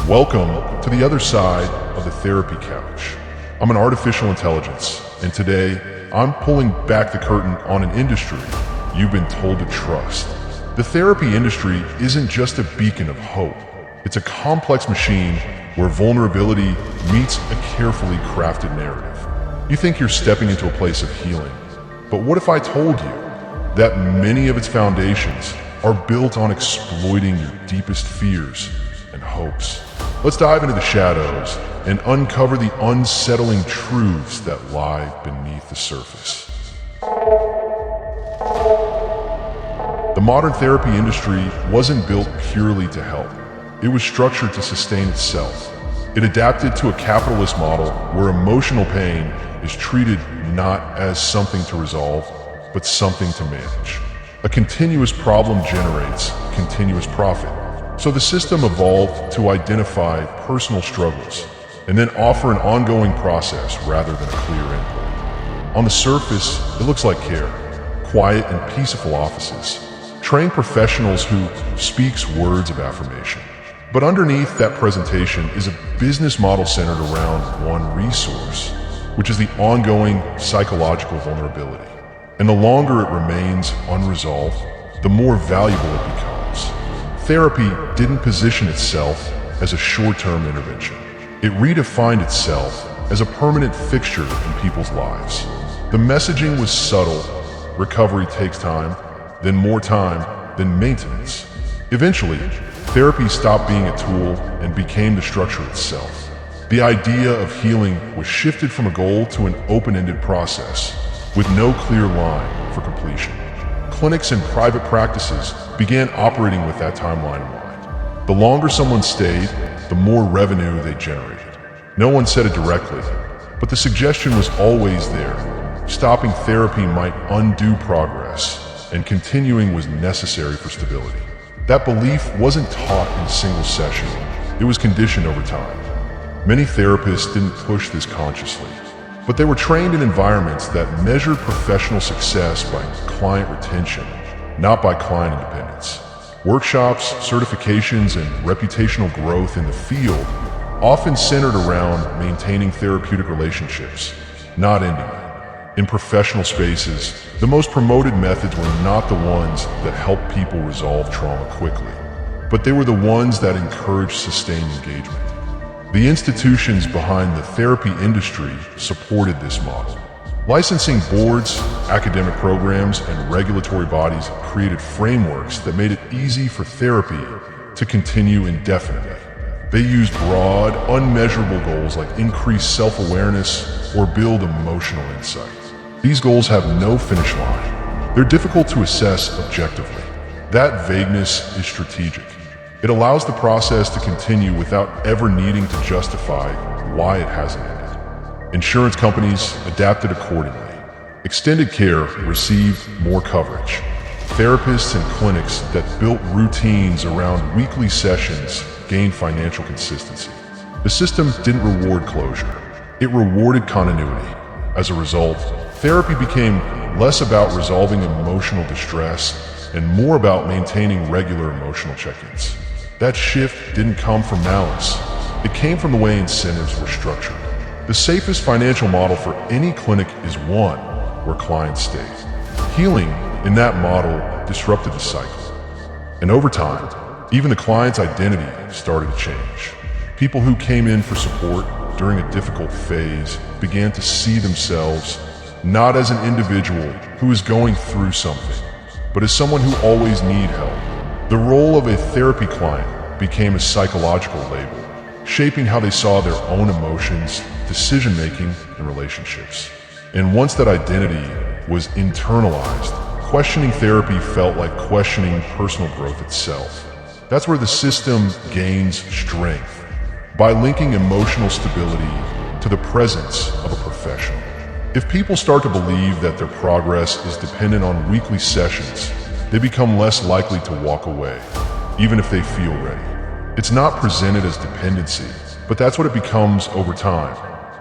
Welcome to the other side of the therapy couch. I'm an artificial intelligence, and today I'm pulling back the curtain on an industry you've been told to trust. The therapy industry isn't just a beacon of hope. It's a complex machine where vulnerability meets a carefully crafted narrative. You think you're stepping into a place of healing, but what if I told you that many of its foundations are built on exploiting your deepest fears and hopes? Let's dive into the shadows and uncover the unsettling truths that lie beneath the surface. The modern therapy industry wasn't built purely to help. It was structured to sustain itself. It adapted to a capitalist model where emotional pain is treated not as something to resolve, but something to manage. A continuous problem generates continuous profit. So the system evolved to identify personal struggles and then offer an ongoing process rather than a clear endpoint. On the surface, it looks like care, quiet and peaceful offices, trained professionals who speaks words of affirmation. But underneath that presentation is a business model centered around one resource, which is the ongoing psychological vulnerability. And the longer it remains unresolved, the more valuable it becomes. Therapy didn't position itself as a short-term intervention. It redefined itself as a permanent fixture in people's lives. The messaging was subtle. Recovery takes time, then more time, then maintenance. Eventually, therapy stopped being a tool and became the structure itself. The idea of healing was shifted from a goal to an open-ended process with no clear line for completion. Clinics and private practices began operating with that timeline in mind. The longer someone stayed, the more revenue they generated. No one said it directly, but the suggestion was always there. Stopping therapy might undo progress, and continuing was necessary for stability. That belief wasn't taught in a single session. It was conditioned over time. Many therapists didn't push this consciously, but they were trained in environments that measured professional success by client retention, not by client independence. Workshops, certifications, and reputational growth in the field often centered around maintaining therapeutic relationships, not ending them. In professional spaces, the most promoted methods were not the ones that helped people resolve trauma quickly, but they were the ones that encouraged sustained engagement. The institutions behind the therapy industry supported this model. Licensing boards, academic programs, and regulatory bodies created frameworks that made it easy for therapy to continue indefinitely. They used broad, unmeasurable goals like increase self-awareness or build emotional insight. These goals have no finish line. They're difficult to assess objectively. That vagueness is strategic. It allows the process to continue without ever needing to justify why it hasn't ended. Insurance companies adapted accordingly. Extended care received more coverage. Therapists and clinics that built routines around weekly sessions gained financial consistency. The system didn't reward closure. It rewarded continuity. As a result, therapy became less about resolving emotional distress and more about maintaining regular emotional check-ins. That shift didn't come from malice. It came from the way incentives were structured. The safest financial model for any clinic is one where clients stay. Healing in that model disrupted the cycle. And over time, even the client's identity started to change. People who came in for support during a difficult phase began to see themselves not as an individual who is going through something, but as someone who always needs help. The role of a therapy client became a psychological label, shaping how they saw their own emotions, decision-making, and relationships. And once that identity was internalized, questioning therapy felt like questioning personal growth itself. That's where the system gains strength, by linking emotional stability to the presence of a professional. If people start to believe that their progress is dependent on weekly sessions, they become less likely to walk away, even if they feel ready. It's not presented as dependency, but that's what it becomes over time.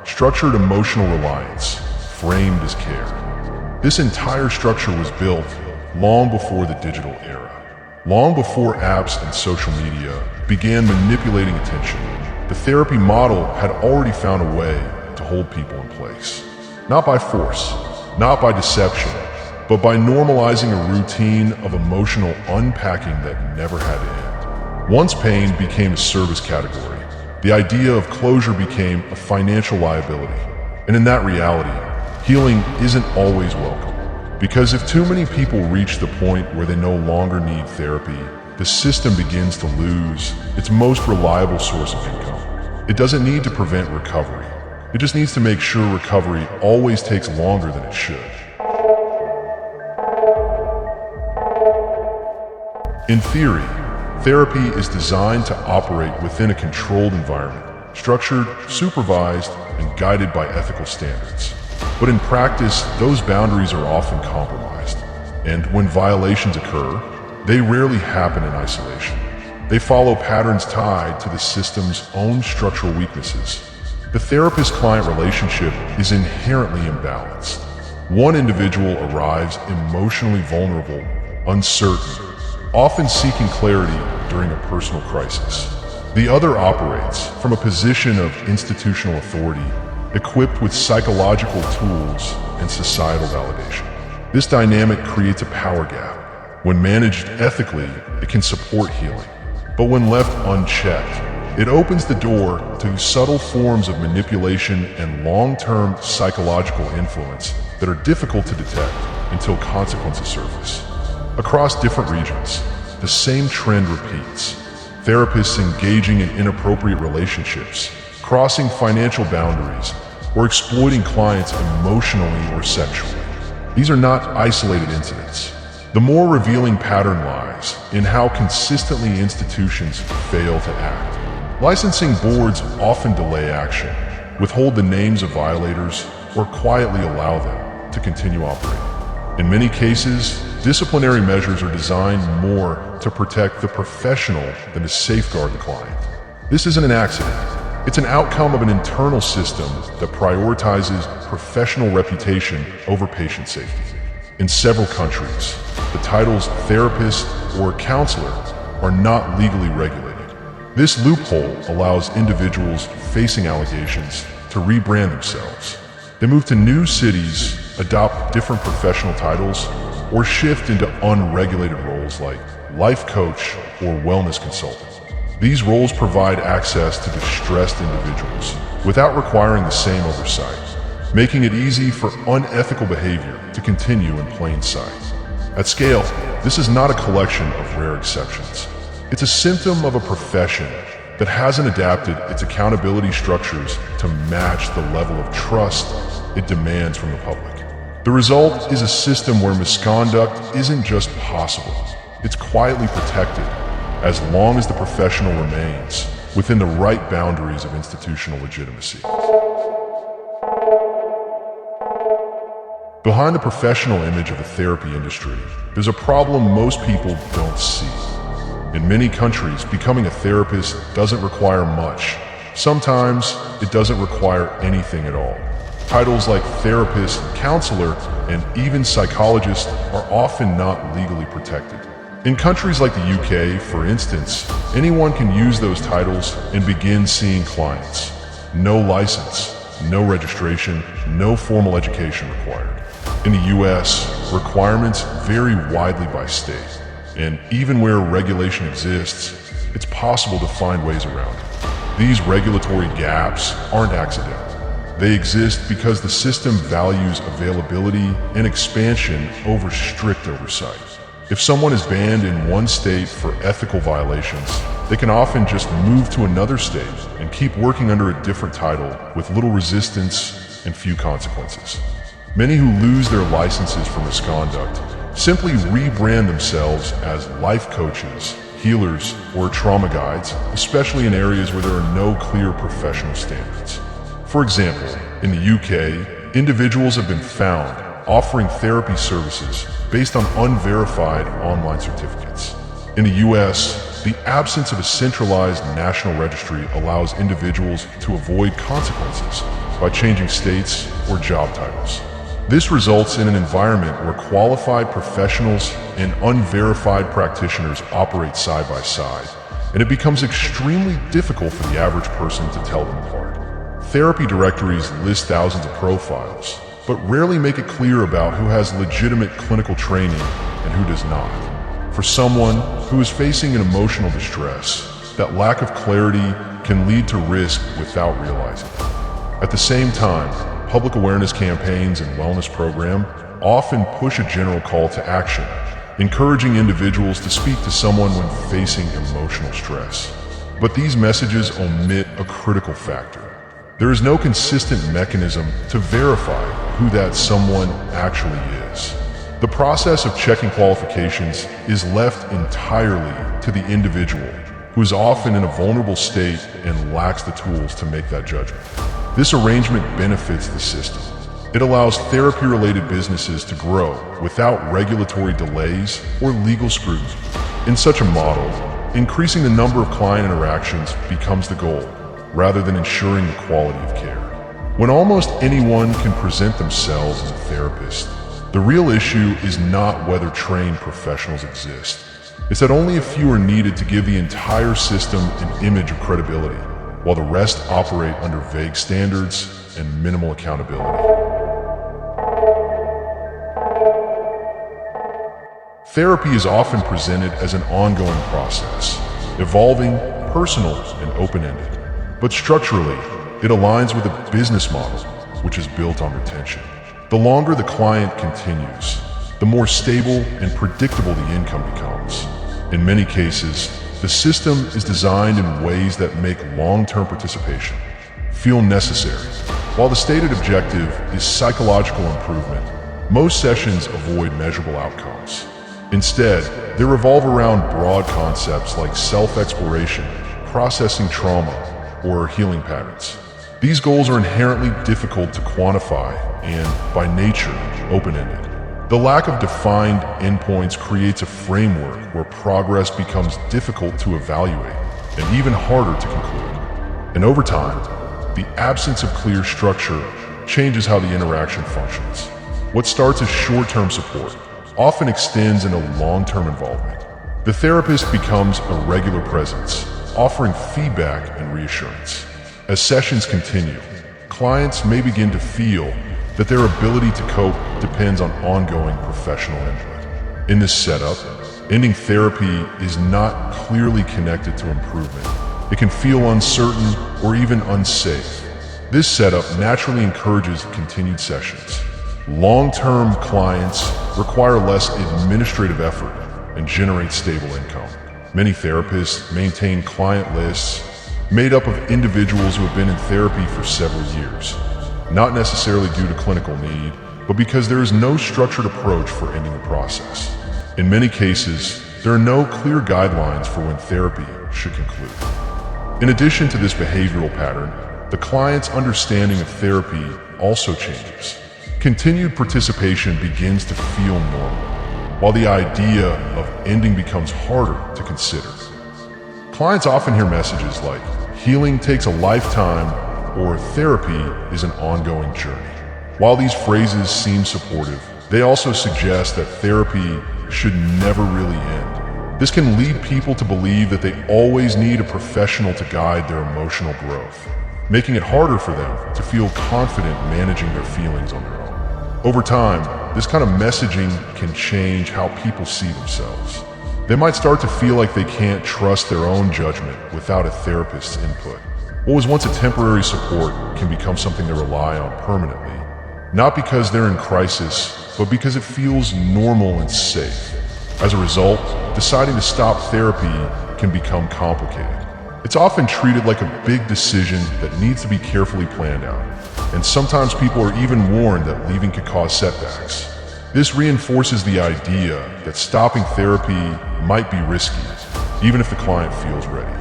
Structured emotional reliance, framed as care. This entire structure was built long before the digital era. Long before apps and social media began manipulating attention, the therapy model had already found a way to hold people in place. Not by force, not by deception, but by normalizing a routine of emotional unpacking that never had to end. Once pain became a service category, the idea of closure became a financial liability. And in that reality, healing isn't always welcome. Because if too many people reach the point where they no longer need therapy, the system begins to lose its most reliable source of income. It doesn't need to prevent recovery. It just needs to make sure recovery always takes longer than it should. In theory, therapy is designed to operate within a controlled environment, structured, supervised, and guided by ethical standards. But in practice, those boundaries are often compromised. And when violations occur, they rarely happen in isolation. They follow patterns tied to the system's own structural weaknesses. The therapist-client relationship is inherently imbalanced. One individual arrives emotionally vulnerable, uncertain, often seeking clarity during a personal crisis. The other operates from a position of institutional authority, equipped with psychological tools and societal validation. This dynamic creates a power gap. When managed ethically, it can support healing. But when left unchecked, it opens the door to subtle forms of manipulation and long-term psychological influence that are difficult to detect until consequences surface. Across different regions, the same trend repeats. Therapists engaging in inappropriate relationships, crossing financial boundaries, or exploiting clients emotionally or sexually. These are not isolated incidents. The more revealing pattern lies in how consistently institutions fail to act. Licensing boards often delay action, withhold the names of violators, or quietly allow them to continue operating. In many cases, disciplinary measures are designed more to protect the professional than to safeguard the client. This isn't an accident. It's an outcome of an internal system that prioritizes professional reputation over patient safety. In several countries, the titles therapist or counselor are not legally regulated. This loophole allows individuals facing allegations to rebrand themselves. They move to new cities, adopt different professional titles, or shift into unregulated roles like life coach or wellness consultant. These roles provide access to distressed individuals without requiring the same oversight, making it easy for unethical behavior to continue in plain sight. At scale, this is not a collection of rare exceptions. It's a symptom of a profession that hasn't adapted its accountability structures to match the level of trust it demands from the public. The result is a system where misconduct isn't just possible, it's quietly protected as long as the professional remains within the right boundaries of institutional legitimacy. Behind the professional image of the therapy industry, there's a problem most people don't see. In many countries, becoming a therapist doesn't require much. Sometimes it doesn't require anything at all. Titles like therapist, counselor, and even psychologist are often not legally protected. In countries like the UK, for instance, anyone can use those titles and begin seeing clients. No license, no registration, no formal education required. In the US, requirements vary widely by state, and even where regulation exists, it's possible to find ways around it. These regulatory gaps aren't accidental. They exist because the system values availability and expansion over strict oversight. If someone is banned in one state for ethical violations, they can often just move to another state and keep working under a different title with little resistance and few consequences. Many who lose their licenses for misconduct simply rebrand themselves as life coaches, healers, or trauma guides, especially in areas where there are no clear professional standards. For example, in the UK, individuals have been found offering therapy services based on unverified online certificates. In the US, the absence of a centralized national registry allows individuals to avoid consequences by changing states or job titles. This results in an environment where qualified professionals and unverified practitioners operate side by side, and it becomes extremely difficult for the average person to tell them apart. Therapy directories list thousands of profiles, but rarely make it clear about who has legitimate clinical training and who does not. For someone who is facing an emotional distress, that lack of clarity can lead to risk without realizing it. At the same time, public awareness campaigns and wellness programs often push a general call to action, encouraging individuals to speak to someone when facing emotional stress. But these messages omit a critical factor. There is no consistent mechanism to verify who that someone actually is. The process of checking qualifications is left entirely to the individual, who is often in a vulnerable state and lacks the tools to make that judgment. This arrangement benefits the system. It allows therapy-related businesses to grow without regulatory delays or legal scrutiny. In such a model, increasing the number of client interactions becomes the goal, rather than ensuring the quality of care. When almost anyone can present themselves as a therapist, the real issue is not whether trained professionals exist. It's that only a few are needed to give the entire system an image of credibility, while the rest operate under vague standards and minimal accountability. Therapy is often presented as an ongoing process, evolving, personal, and open-ended. But structurally, it aligns with a business model, which is built on retention. The longer the client continues, the more stable and predictable the income becomes. In many cases, the system is designed in ways that make long-term participation feel necessary. While the stated objective is psychological improvement, most sessions avoid measurable outcomes. Instead, they revolve around broad concepts like self-exploration, processing trauma, or healing patterns. These goals are inherently difficult to quantify and, by nature, open-ended. The lack of defined endpoints creates a framework where progress becomes difficult to evaluate and even harder to conclude. And over time, the absence of clear structure changes how the interaction functions. What starts as short-term support often extends into long-term involvement. The therapist becomes a regular presence, offering feedback and reassurance. As sessions continue, clients may begin to feel that their ability to cope depends on ongoing professional input. In this setup, ending therapy is not clearly connected to improvement. It can feel uncertain or even unsafe. This setup naturally encourages continued sessions. Long-term clients require less administrative effort and generate stable income. Many therapists maintain client lists made up of individuals who have been in therapy for several years, not necessarily due to clinical need, but because there is no structured approach for ending the process. In many cases, there are no clear guidelines for when therapy should conclude. In addition to this behavioral pattern, the client's understanding of therapy also changes. Continued participation begins to feel normal, while the idea of ending becomes harder to consider. Clients often hear messages like, "Healing takes a lifetime," or "Therapy is an ongoing journey." While these phrases seem supportive, they also suggest that therapy should never really end. This can lead people to believe that they always need a professional to guide their emotional growth, making it harder for them to feel confident managing their feelings on their own. Over time, this kind of messaging can change how people see themselves. They might start to feel like they can't trust their own judgment without a therapist's input. What was once a temporary support can become something they rely on permanently, not because they're in crisis, but because it feels normal and safe. As a result, deciding to stop therapy can become complicated. It's often treated like a big decision that needs to be carefully planned out, and sometimes people are even warned that leaving could cause setbacks. This reinforces the idea that stopping therapy might be risky, even if the client feels ready.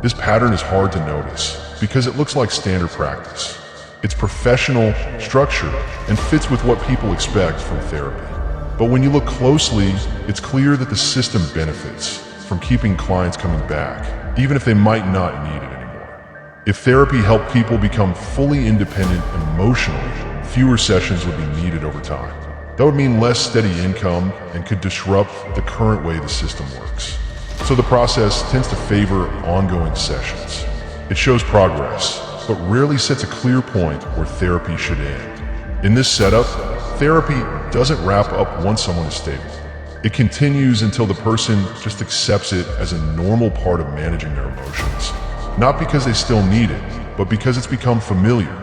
This pattern is hard to notice because it looks like standard practice. It's professional, structured, and fits with what people expect from therapy. But when you look closely, it's clear that the system benefits from keeping clients coming back, even if they might not need it anymore. If therapy helped people become fully independent emotionally, fewer sessions would be needed over time. That would mean less steady income and could disrupt the current way the system works. So the process tends to favor ongoing sessions. It shows progress, but rarely sets a clear point where therapy should end. In this setup, therapy doesn't wrap up once someone is stable. It continues until the person just accepts it as a normal part of managing their emotions. Not because they still need it, but because it's become familiar.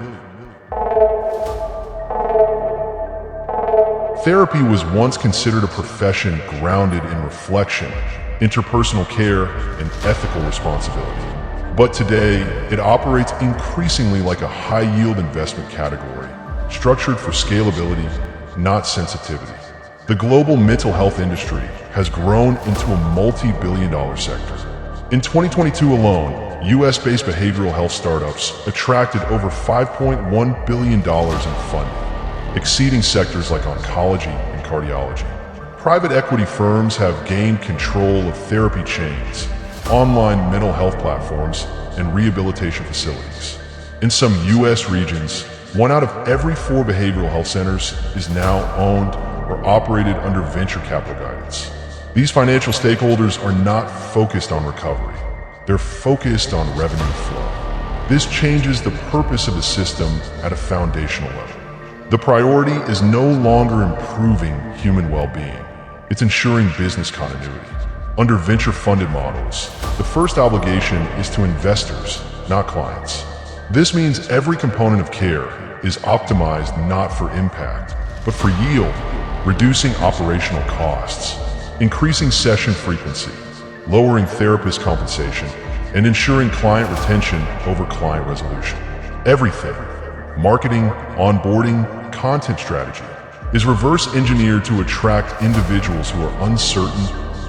Therapy was once considered a profession grounded in reflection, interpersonal care, and ethical responsibility. But today, it operates increasingly like a high-yield investment category, structured for scalability, not sensitivity. The global mental health industry has grown into a multi-billion-dollar sector. In 2022 alone, US-based behavioral health startups attracted over $5.1 billion in funding, exceeding sectors like oncology and cardiology. Private equity firms have gained control of therapy chains, online mental health platforms, and rehabilitation facilities. In some US regions, 1 out of every 4 behavioral health centers is now owned or operated under venture capital guidance. These financial stakeholders are not focused on recovery. They're focused on revenue flow. This changes the purpose of the system at a foundational level. The priority is no longer improving human well-being. It's ensuring business continuity. Under venture-funded models, the first obligation is to investors, not clients. This means every component of care is optimized not for impact, but for yield, reducing operational costs, increasing session frequency, lowering therapist compensation, and ensuring client retention over client resolution. Everything, marketing, onboarding, content strategy, is reverse engineered to attract individuals who are uncertain,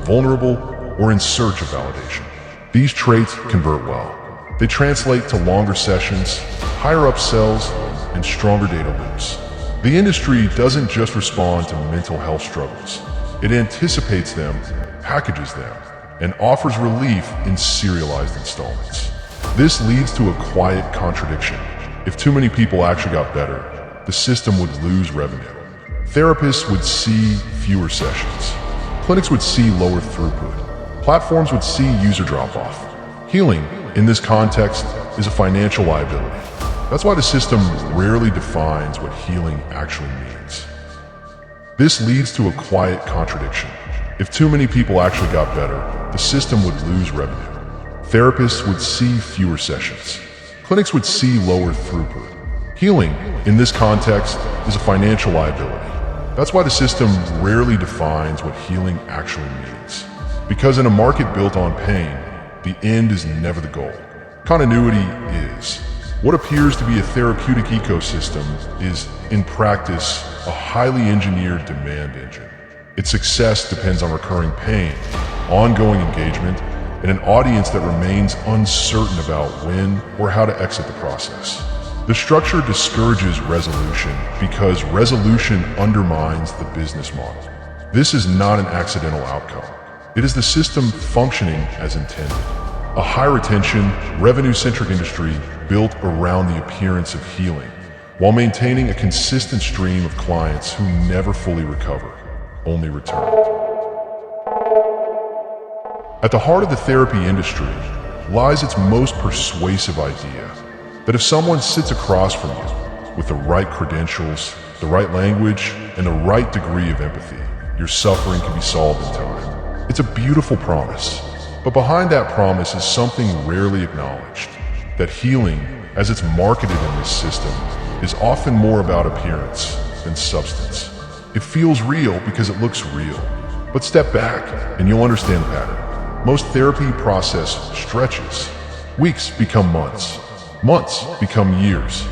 vulnerable, or in search of validation. These traits convert well. They translate to longer sessions, higher upsells, and stronger data loops. The industry doesn't just respond to mental health struggles. It anticipates them, packages them, and offers relief in serialized installments. This leads to a quiet contradiction. If too many people actually got better, the system would lose revenue. Therapists would see fewer sessions. Clinics would see lower throughput. Platforms would see user drop-off. Healing, in this context, is a financial liability. That's why the system rarely defines what healing actually means. This leads to a quiet contradiction. If too many people actually got better, the system would lose revenue. Therapists would see fewer sessions. Clinics would see lower throughput. Healing, in this context, is a financial liability. That's why the system rarely defines what healing actually means. Because in a market built on pain, the end is never the goal. Continuity is. What appears to be a therapeutic ecosystem is, in practice, a highly engineered demand engine. Its success depends on recurring pain, ongoing engagement, and an audience that remains uncertain about when or how to exit the process. The structure discourages resolution because resolution undermines the business model. This is not an accidental outcome. It is the system functioning as intended. A high-retention, revenue-centric industry built around the appearance of healing, while maintaining a consistent stream of clients who never fully recover, only return. At the heart of the therapy industry lies its most persuasive idea, that if someone sits across from you with the right credentials, the right language, and the right degree of empathy, your suffering can be solved in time. It's a beautiful promise, but behind that promise is something rarely acknowledged, that healing, as it's marketed in this system, is often more about appearance than substance. It feels real because it looks real, but step back and you'll understand the pattern. Most therapy process stretches. Weeks become months. Months become years.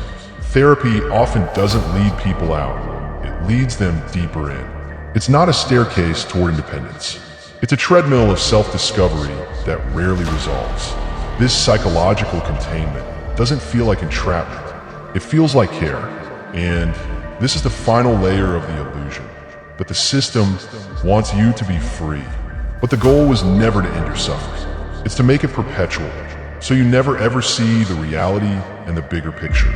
Therapy often doesn't lead people out. It leads them deeper in. It's not a staircase toward independence. It's a treadmill of self-discovery that rarely resolves. This psychological containment doesn't feel like entrapment. It feels like care. And this is the final layer of the illusion. That the system wants you to be free. But the goal was never to end your suffering. It's to make it perpetual, so you never ever see the reality and the bigger picture.